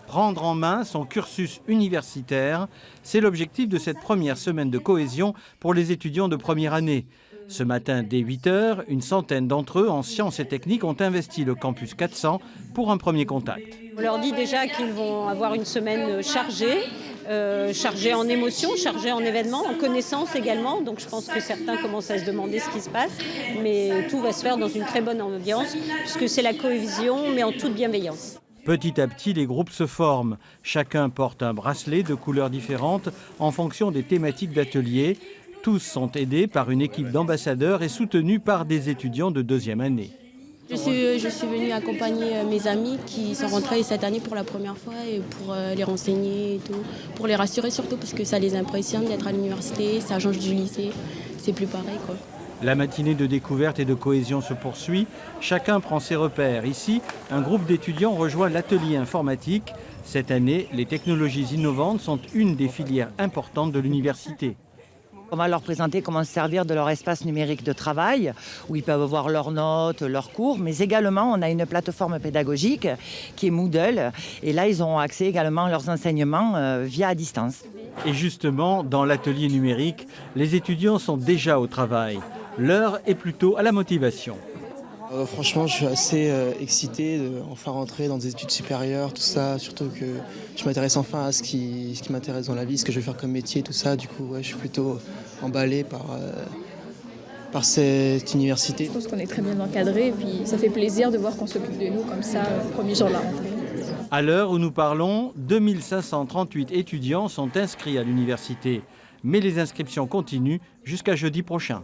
Prendre en main son cursus universitaire, c'est l'objectif de cette première semaine de cohésion pour les étudiants de première année. Ce matin, dès 8 h, une centaine d'entre eux en sciences et techniques ont investi le campus 400 pour un premier contact. On leur dit déjà qu'ils vont avoir une semaine chargée, chargée en émotions, chargée en événements, en connaissances également. Donc je pense que certains commencent à se demander ce qui se passe, mais tout va se faire dans une très bonne ambiance, puisque c'est la cohésion, mais en toute bienveillance. Petit à petit, les groupes se forment. Chacun porte un bracelet de couleurs différentes en fonction des thématiques d'atelier. Tous sont aidés par une équipe d'ambassadeurs et soutenus par des étudiants de deuxième année. Je suis venue accompagner mes amis qui sont rentrés cette année pour la première fois et pour les renseigner et tout, pour les rassurer surtout parce que ça les impressionne d'être à l'université, ça change du lycée, c'est plus pareil quoi. La matinée de découverte et de cohésion se poursuit. Chacun prend ses repères. Ici, un groupe d'étudiants rejoint l'atelier informatique. Cette année, les technologies innovantes sont une des filières importantes de l'université. On va leur présenter comment se servir de leur espace numérique de travail, où ils peuvent voir leurs notes, leurs cours, mais également on a une plateforme pédagogique qui est Moodle, et là ils auront accès également à leurs enseignements via à distance. Et justement, dans l'atelier numérique, les étudiants sont déjà au travail. L'heure est plutôt à la motivation. Franchement, je suis assez excité de enfin rentrer dans des études supérieures, tout ça. Surtout que je m'intéresse enfin à ce qui m'intéresse dans la vie, ce que je vais faire comme métier, tout ça. Du coup, ouais, je suis plutôt emballé par cette université. Je pense qu'on est très bien encadré et puis ça fait plaisir de voir qu'on s'occupe de nous comme ça le premier jour de la rentrée. À l'heure où nous parlons, 2538 étudiants sont inscrits à l'université. Mais les inscriptions continuent jusqu'à jeudi prochain.